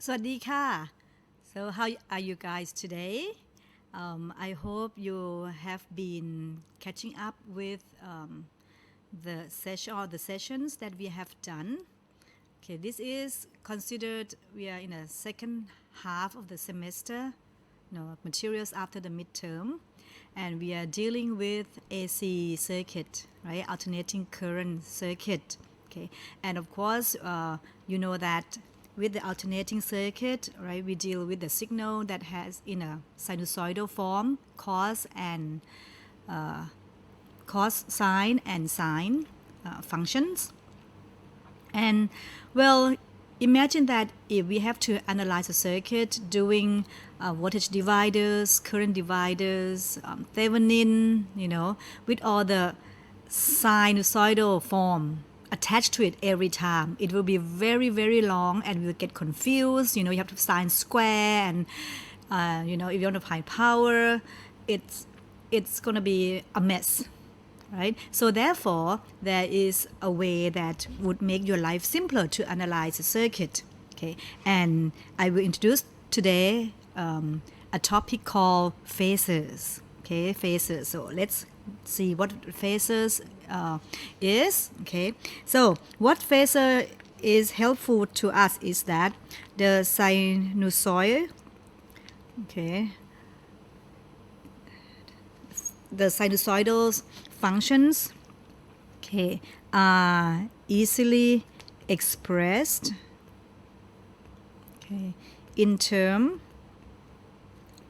สวัสดีค่ะ So how are you guys today? I hope you have been catching up with the session or the sessions that we have done. Okay, this is considered we are in a second half of the semester, materials after the midterm, and we are dealing with AC circuit, right? Alternating current circuit. Okay, and of course, you know that with the alternating circuit, right, we deal with the signal that has in a sinusoidal form, cos, sine, and sine functions. And well, imagine that if we have to analyze a circuit doing voltage dividers, current dividers, Thevenin, with all the sinusoidal form attached to it every time, it will be very, very long and we'll get confused. You have to sine square and, if you want to find power, it's going to be a mess. Right? So therefore, there is a way that would make your life simpler to analyze a circuit. Okay, and I will introduce today a topic called phasors. Okay, phasors. So let's see what phasors is. Okay, so what phasor is helpful to us is that the sinusoid. Okay. The sinusoidal functions, okay, are easily expressed, okay, in terms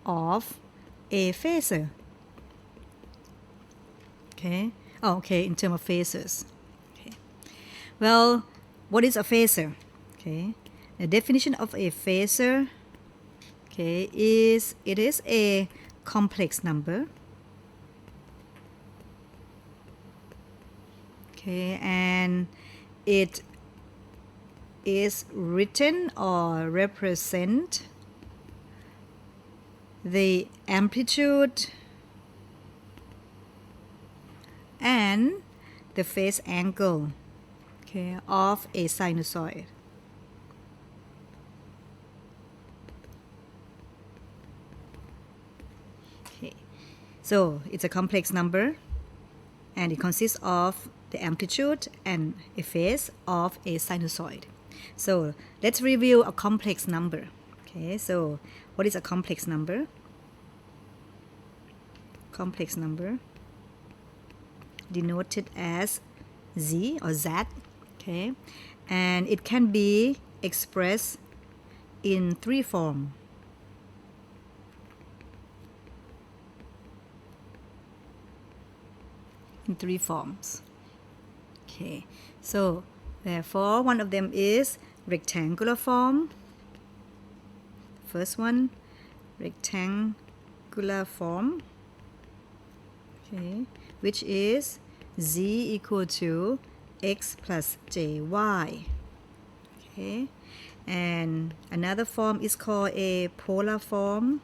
of a phasor. Okay, in terms of phasors. Okay, well, what is a phasor? Okay, the definition of a phasor, okay, is it is a complex number. Okay, and it is written or represent the amplitude and the phase angle, okay, of a sinusoid. Okay, so it's a complex number and it consists of the amplitude and a phase of a sinusoid. So let's review a complex number. Okay, so what is a complex number? Complex number denoted as z or z. Okay, and it can be expressed in three forms. In three forms. Okay, so therefore one of them is rectangular form. First one, rectangular form, okay, which is z equal to x plus jy. Okay, and another form is called a polar form,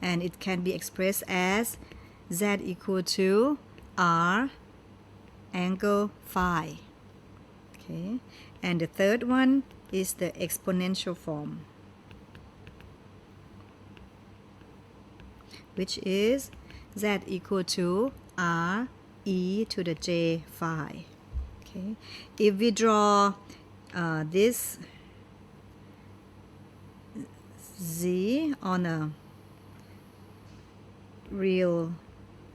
and it can be expressed as z equal to r angle phi. Okay, and the third one is the exponential form, which is z equal to r e to the j phi. Okay, if we draw this z on a real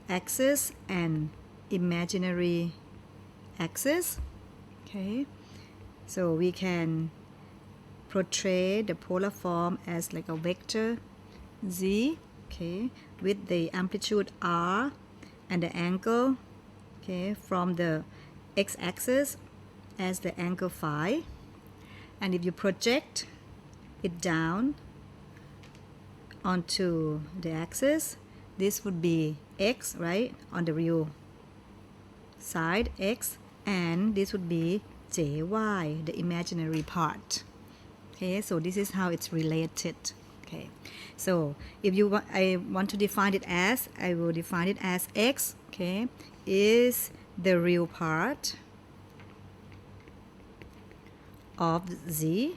axis and imaginary axis, okay, so we can portray the polar form as like a vector z, okay, with the amplitude r and the angle, okay, from the x-axis as the angle phi, and if you project it down onto the axis, this would be x, right, on the real side x, and this would be jy, the imaginary part. Okay, so this is how it's related. Okay, so if you want, I want to define it as, I will define it as x, okay, is the real part of z,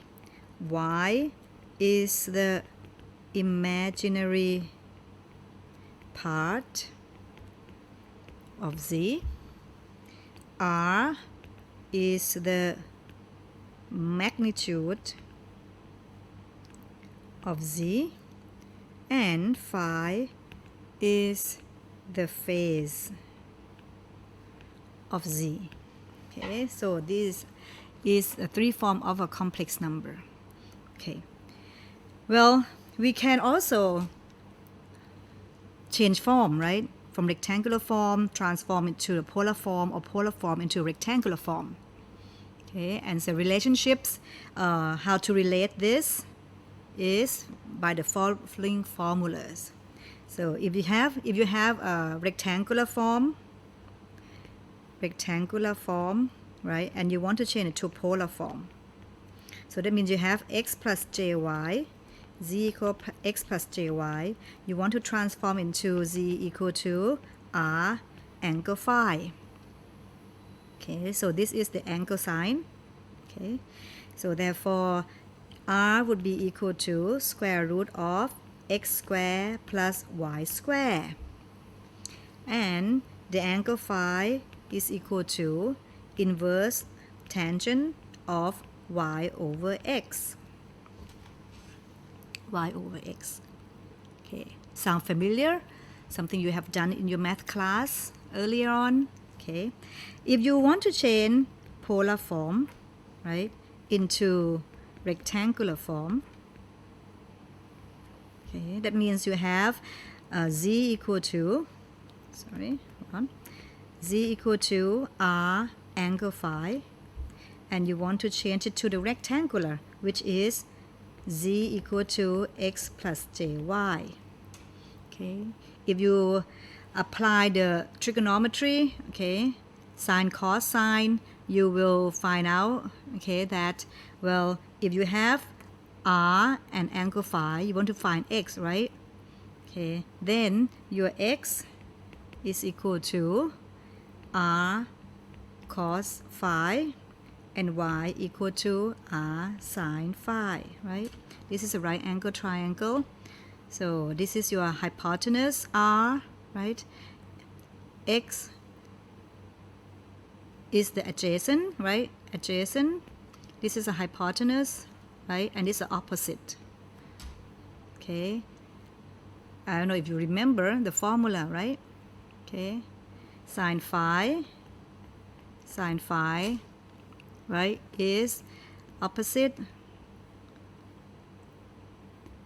y is the imaginary part of z, r is the magnitude of z, and phi is the phase of z. Okay, so this is a three form of a complex number. Okay, well, we can also change form, right? From rectangular form, transform into a polar form, or polar form into a rectangular form. Okay, and so relationships, how to relate this is by the following formulas. So if you have a rectangular form, right, and you want to change it to polar form, so that means you have x plus jy, z equal x plus jy. You want to transform into z equal to r angle phi. Okay, so this is the angle sign. Okay, so therefore r would be equal to square root of x square plus y square, and the angle phi is equal to inverse tangent of y over x. Okay, sound familiar? Something you have done in your math class earlier on. Okay, if you want to change polar form, right, into rectangular form, okay, that means you have z equal to, z equal to r angle phi, and you want to change it to the rectangular, which is z equal to x plus jy. Okay, if you apply the trigonometry, okay, sine cosine, you will find out, okay, that, well, if you have r and angle phi, you want to find x, right? Okay, then your x is equal to r cos phi and y equal to r sine phi, right? This is a right angle triangle. So this is your hypotenuse r, right? X is the adjacent, right? Adjacent. This is a hypotenuse, right? And this is the opposite. Okay. I don't know if you remember the formula, right? Okay. Sine phi, right, is opposite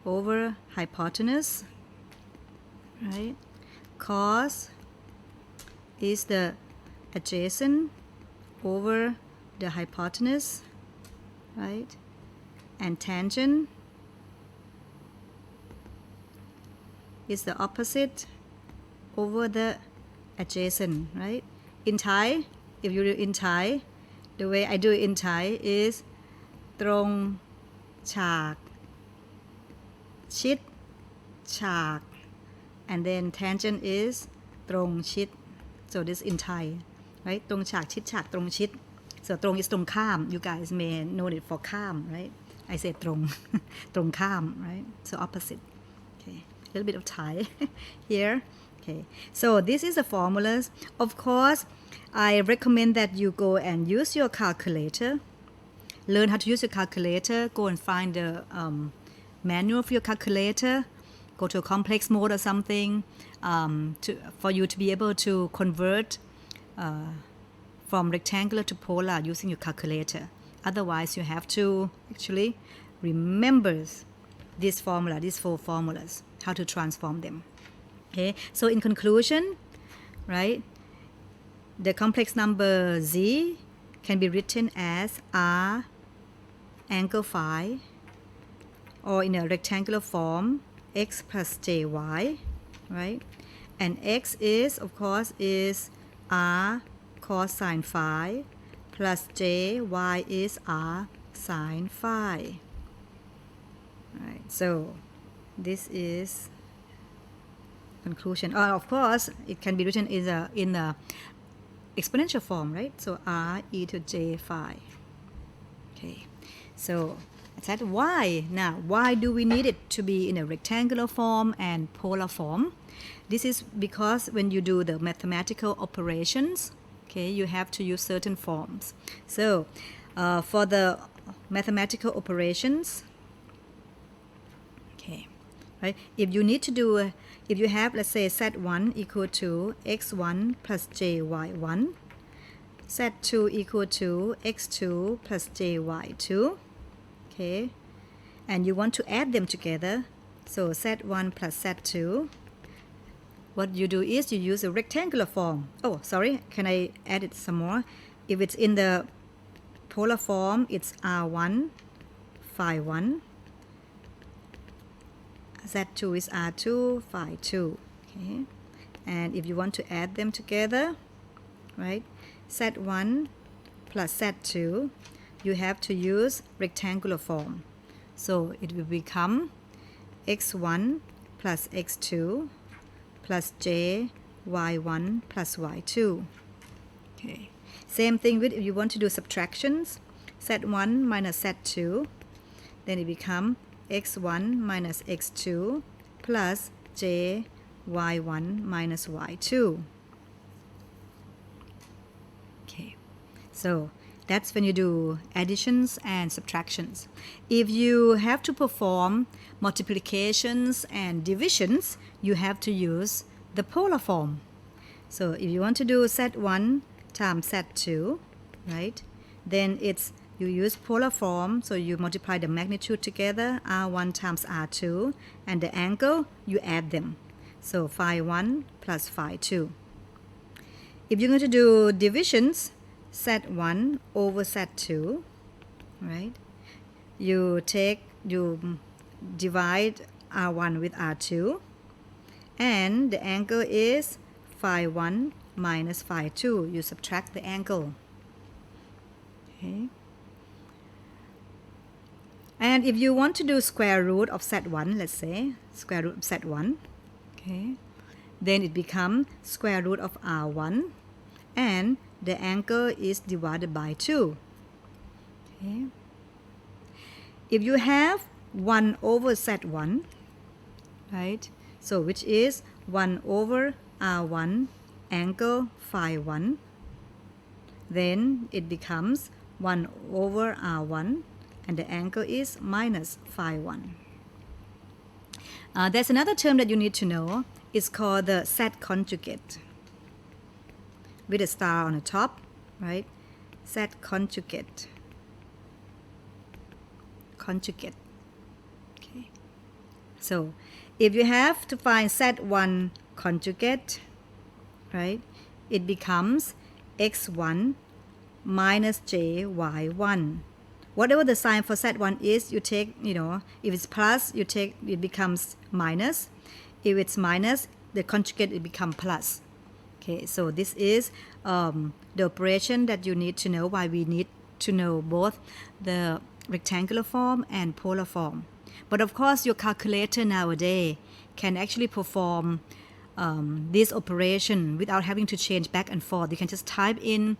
over hypotenuse, right? Cos is the adjacent over the hypotenuse, right? And tangent is the opposite over the adjacent, right? In Thai, if you do in Thai, the way I do it in Thai is ตรงฉากชิดฉาก and then tangent is ตรงชิด so this in Thai, right? ตรงฉากชิดฉากตรงชิด so ตรง is ตรงข้าม you guys may know it for ข้าม right? I say ตรง ตรงข้าม right? So opposite. Okay, a little bit of Thai here. Okay, so this is the formulas. Of course, I recommend that you go and use your calculator. Learn how to use your calculator. Go and find the manual for your calculator. Go to a complex mode or something for you to be able to convert from rectangular to polar using your calculator. Otherwise, you have to actually remember this formula, these four formulas, how to transform them. Okay, so in conclusion, right, the complex number z can be written as r angle phi, or in a rectangular form x plus jy, right? And x is, of course, is r cosine phi plus j, y is r sine phi. Right, so this is conclusion. Of course, it can be written in a exponential form, right? So r e to j phi. Okay. So I said why? Now, why do we need it to be in a rectangular form and polar form? This is because when you do the mathematical operations, okay, you have to use certain forms. So for the mathematical operations, okay, right? If you need to do, if you have, let's say, z1 equal to x1 plus jy1, z2 equal to x2 plus jy2, okay, and you want to add them together, so z1 plus z2, what you do is you use a rectangular form. Oh, sorry, can I add it some more? If it's in the polar form, it's r1 phi 1, z2 is r2 phi 2, okay, and if you want to add them together, right, z1 plus z2, you have to use rectangular form, so it will become x1 plus x2 plus j y1 plus y2, okay. Same thing with if you want to do subtractions, z1 minus z2, then it becomes x1 minus x2 plus j y1 minus y2, okay. So that's when you do additions and subtractions. If you have to perform multiplications and divisions, you have to use the polar form. So if you want to do z1 times z2, right, then it's you use polar form, so you multiply the magnitude together, r1 times r2, and the angle, you add them, so phi 1 plus phi 2. If you're going to do divisions, z1 over z2, right, you divide r1 with r2, and the angle is phi 1 minus phi 2. You subtract the angle, okay. And if you want to do square root of z1, let's say square root of z1, okay, then it becomes square root of r1, and the angle is divided by 2, okay. If you have 1 over z1, right, so which is 1 over r1 angle phi 1, then it becomes 1 over r1, and the angle is minus phi 1. There's another term that you need to know. It's called the Z conjugate, with a star on the top, right? Z conjugate. Conjugate. Okay. So if you have to find Z1 conjugate, right, it becomes x1 minus jy1. Whatever the sign for z1 is, you take, if it's plus, you take, it becomes minus. If it's minus, the conjugate, it becomes plus. Okay, so this is the operation that you need to know, why we need to know both the rectangular form and polar form. But of course, your calculator nowadays can actually perform this operation without having to change back and forth. You can just type in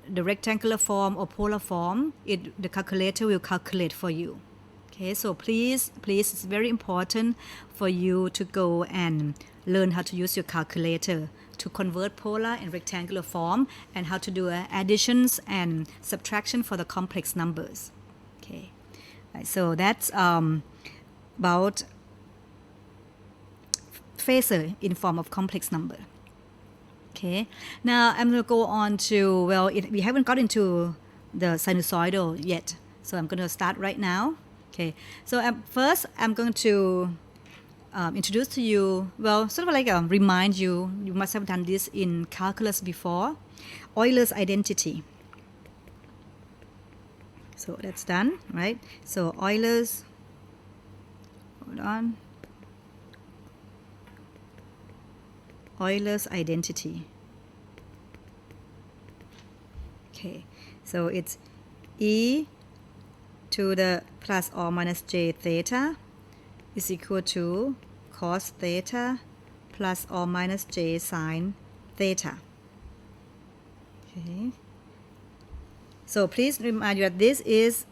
the rectangular form or polar form. The calculator will calculate for you. Okay, so please, it's very important for you to go and learn how to use your calculator to convert polar and rectangular form, and how to do additions and subtraction for the complex numbers. Okay, right, so that's about Phasor in form of complex number. Okay, now I'm going to go on to, we haven't got into the sinusoidal yet, so I'm going to start right now. Okay, so first I'm going to introduce to you, sort of like remind you, you must have done this in calculus before, Euler's identity. So that's done, right? So Euler's, hold on, Euler's identity. Okay, so it's E to the plus or minus j theta is equal to cos theta plus or minus j sine theta. Okay, so please remind you that this is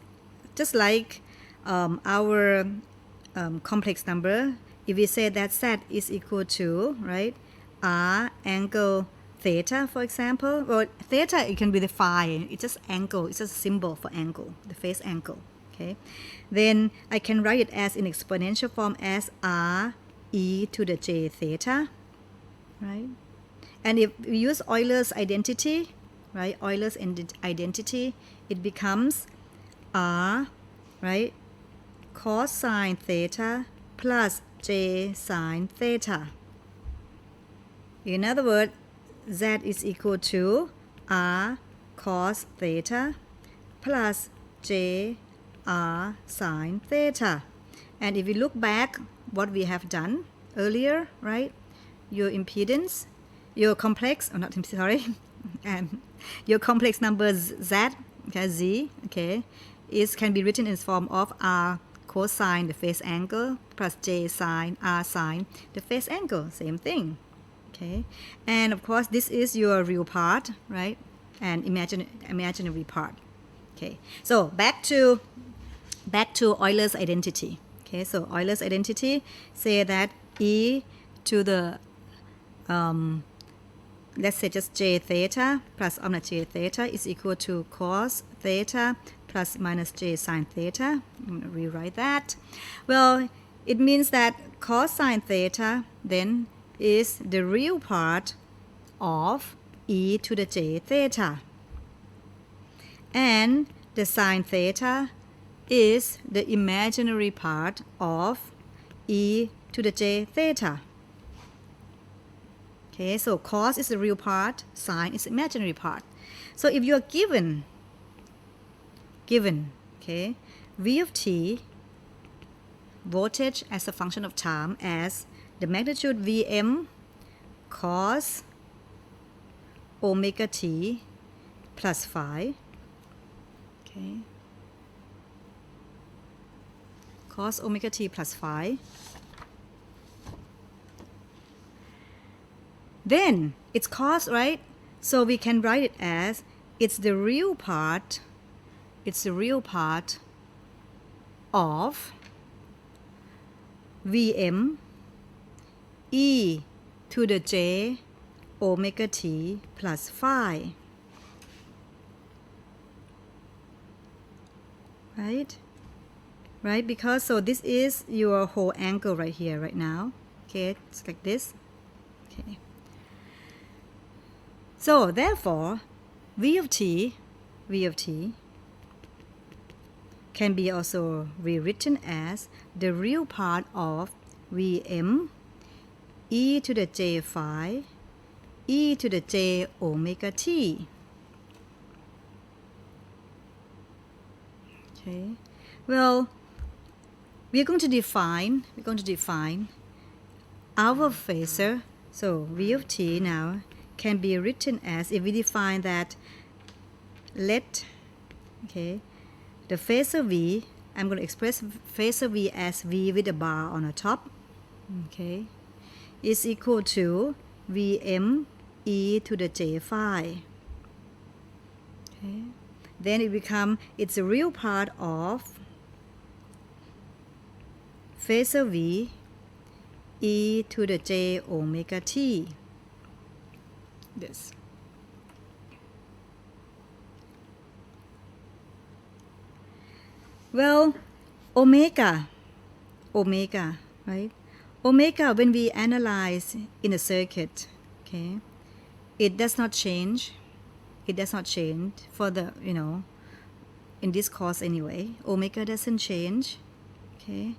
just like our complex number, if we say that z is equal to, right, r angle theta, for example, well, theta, it can be the phi, it's just angle, it's just a symbol for angle, the phase angle, okay? Then I can write it as in exponential form as r e to the j theta, right? And if we use Euler's identity, right, Euler's identity, it becomes r, right, cosine theta plus j sine theta. In other words, z is equal to r cos theta plus j r sine theta. And if we look back what we have done earlier, right, your impedance, your complex, oh not, sorry, your complex number z, okay, z, okay, can be written in the form of r cosine the phase angle plus j sine r sine the phase angle, same thing. Okay, and of course this is your real part, right, and imaginary part. Okay, so back to Euler's identity. Okay, so Euler's identity say that e to the let's say just j theta plus omega j theta is equal to cos theta plus minus j sine theta. I'm going to rewrite that. Well, it means that cosine theta then is the real part of e to the j theta, and the sine theta is the imaginary part of e to the j theta. Okay, so cos is the real part, sine is the imaginary part. So if you are given okay, v of t, voltage as a function of time, as the magnitude Vm cos omega t plus phi, okay, cos omega t plus phi, then it's cos, right? So we can write it as it's the real part of Vm e to the j omega t plus phi, right, because so this is your whole angle right here right now. Okay, it's like this. Okay, so therefore v of t can be also rewritten as the real part of Vm e to the j phi e to the j omega t. Okay, well, we're going to define our phasor. So v of t now can be written as, if we define that, let, okay, the phasor v, I'm going to express phasor v as v with a bar on the top, okay, is equal to Vm e to the j phi. Okay, then it becomes, it's a real part of phasor v e to the j omega t. This. Well, omega, right? Omega, when we analyze in a circuit, okay, it does not change. It does not change for the, in this course anyway. Omega doesn't change, okay.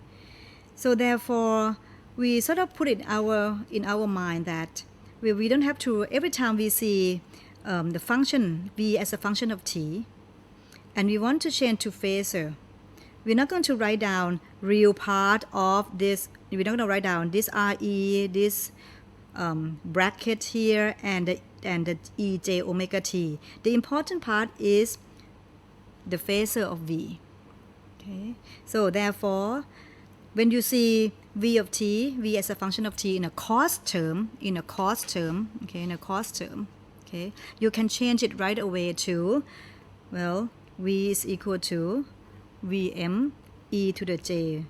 So therefore, we sort of put it in our mind that we don't have to, every time we see the function v as a function of t, and we want to change to phasor, we're not going to write down real part of this. We're not going to write down this RE, this bracket here, and the EJ omega t. The important part is the phasor of V. Okay, so therefore, when you see V of t, V as a function of t in a cost term, okay, you can change it right away to, well, V is equal to Vm e to the j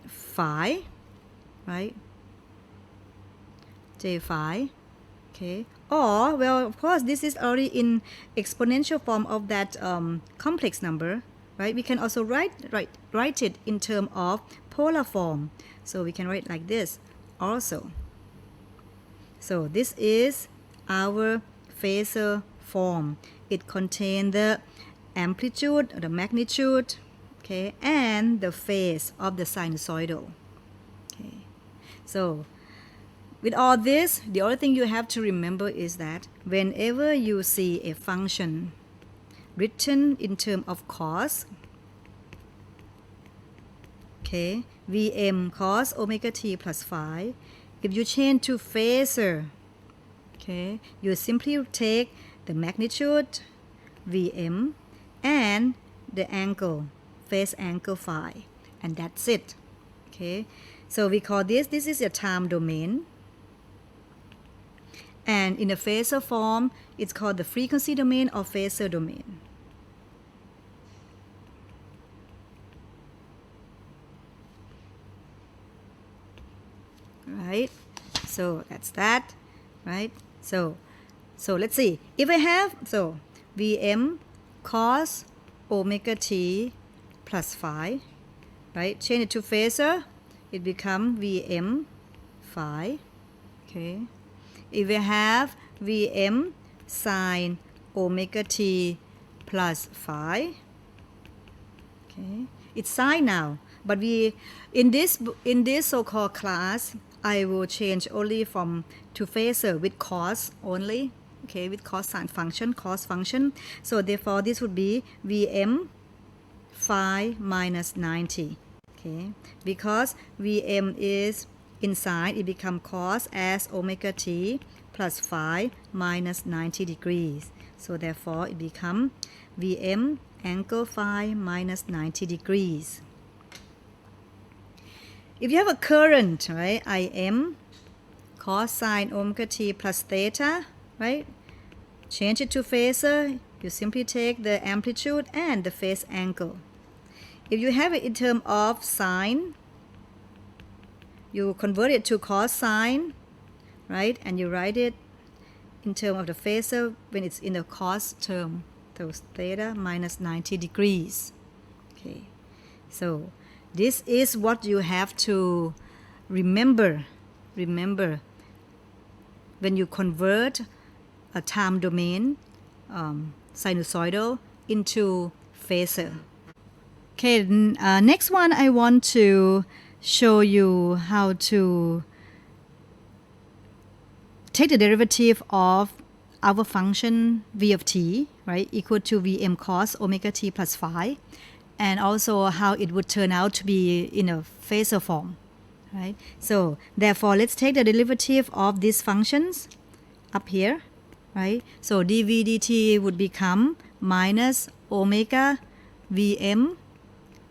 phi, right? J phi, okay. Or, well, of course, this is already in exponential form of that complex number, right? We can also write it in terms of polar form. So we can write like this also. So this is our Phasor form. It contains the amplitude, the magnitude, okay, and the phase of the sinusoidal. Okay. So with all this, the only thing you have to remember is that whenever you see a function written in terms of cos, okay, Vm cos omega t plus phi, if you change to phasor, okay, you simply take the magnitude Vm and the angle, phase angle phi, and that's it. Okay, so we call this is a time domain, and in the Phasor form it's called the frequency domain or phasor domain. Right, so that's that, right? So let's see, if I have Vm cos omega t plus phi, right? Change it to phasor, it become Vm phi, okay. If we have Vm sin omega t plus phi, okay, it's sine now, but we in this so-called class I will change only from to phasor with cos only, okay, with cosine function, cos function. So therefore this would be Vm phi minus 90, okay, because Vm is in sine, it become cos as omega t plus phi minus 90 degrees. So therefore it become Vm angle phi minus 90 degrees. If you have a current, right, Im cos sine omega t plus theta, right, change it to phasor, you simply take the amplitude and the phase angle. If you have it in terms of sine, you convert it to cosine, right, and you write it in terms of the phasor when it's in the cos term, so theta minus 90 degrees. Okay, so this is what you have to remember when you convert a time domain sinusoidal into phasor. Okay, next one I want to show you how to take the derivative of our function v of t, right, equal to Vm cos omega t plus phi, and also how it would turn out to be in a phasor form, right? So therefore let's take the derivative of these functions up here, right? So dv dt would become minus omega Vm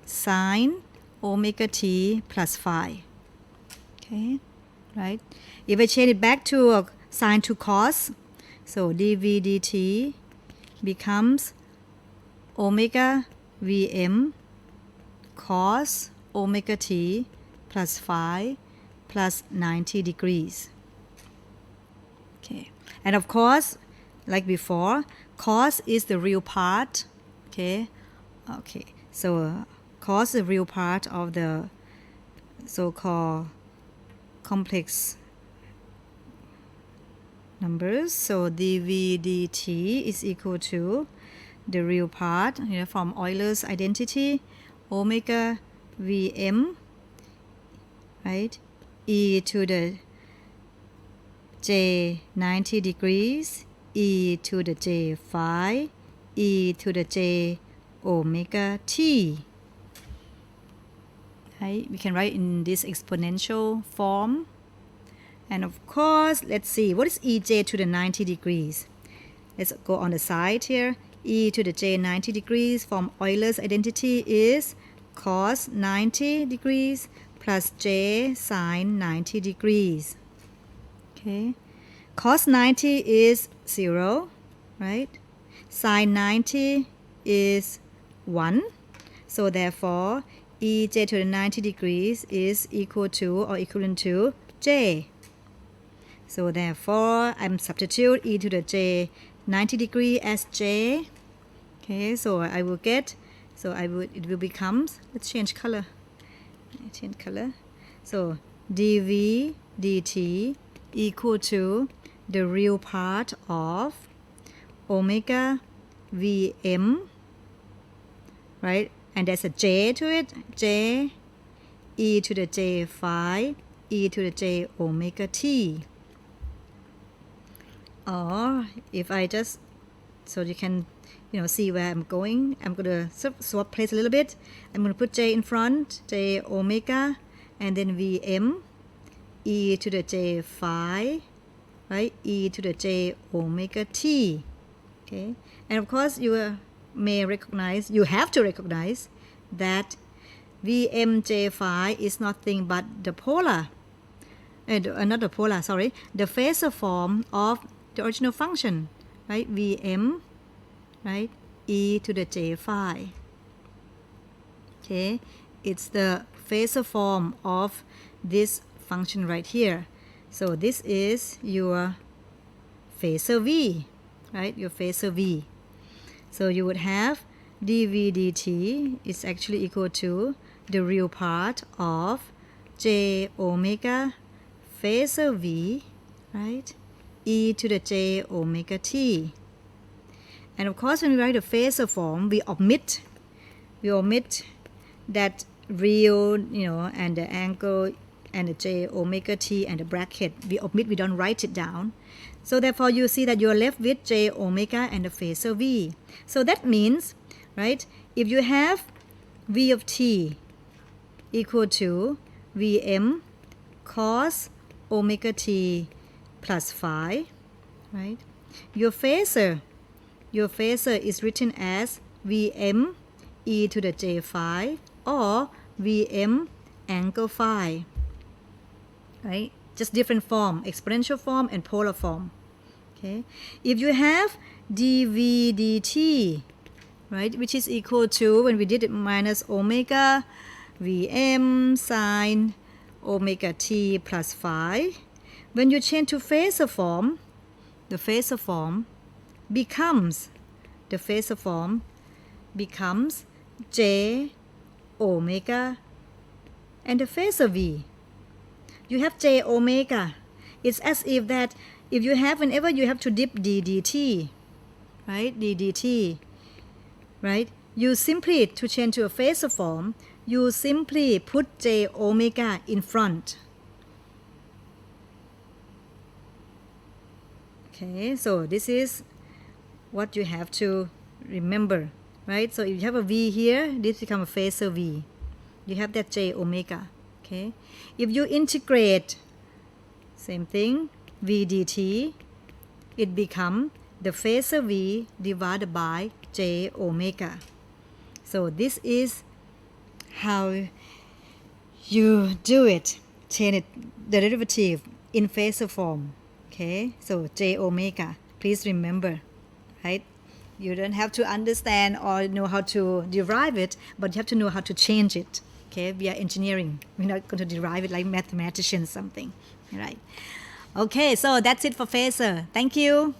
sine omega t plus phi, okay, right? If I change it back to sine to cos, so dv dt becomes omega Vm cos omega t plus phi plus 90 degrees. Okay, and of course, like before, cos is the real part, okay. So cos is the real part of the so-called complex numbers. So dv dt is equal to the real part, from Euler's identity, omega Vm, right, e to the j 90 degrees, e to the j phi, e to the j omega t. Right? We can write in this exponential form. And of course, let's see, what is ej to the 90 degrees? Let's go on the side here. E to the j 90 degrees from Euler's identity is cos 90 degrees plus j sine 90 degrees. Okay, cos 90 is 0, right? Sine 90 is 1. So therefore, ej to the 90 degrees is equal to or equivalent to j. So therefore, I'm substitute e to the j 90 degree as j. Okay, so I will get, it will become, let's change color. So dv dt equal to the real part of omega vm, right? And there's a j to it, j e to the j phi e to the j omega t. Or if I just, so you can see where I'm going. I'm going to swap place a little bit. I'm going to put j in front, j omega, and then vm, e to the j phi, right? E to the j omega t. Okay, and of course you have to recognize that vm j phi is nothing but the polar, not the polar, sorry, the Phasor form of the original function, right? vm, right? e to the j phi. Okay, it's the Phasor form of this function right here. So this is your Phasor v, right? Your Phasor v. So you would have dv dt is actually equal to the real part of j omega Phasor v, right? e to the j omega t. And of course, when we write the Phasor form, we omit that real, and the angle and the j omega t and the bracket. We don't write it down. So therefore, you see that you're left with j omega and the Phasor v. So that means, right, if you have v of t equal to vm cos omega t plus phi, right? Your Phasor is written as vm e to the j phi or vm angle phi, right? Just different form, exponential form and polar form. Okay, if you have dv dt, right, which is equal to, when we did it, minus omega vm sine omega t plus phi, when you change to Phasor form, the Phasor form becomes j omega and the Phasor v. You have j omega. It's as if that if you have, whenever you have to dip d dt, right, d dt, right, you simply, to change to a Phasor form, you simply put j omega in front. Okay, so this is what you have to remember, right? So if you have a v here, this becomes a Phasor v. You have that j omega. Okay, if you integrate, same thing, v dt, it becomes the Phasor v divided by j omega. So this is how you do it, change the derivative in Phasor form. Okay, so j omega, please remember, right? You don't have to understand or know how to derive it, but you have to know how to change it. Okay, we are engineering. We're not going to derive it like mathematicians something. All right. Okay, so that's it for Phasor. Thank you.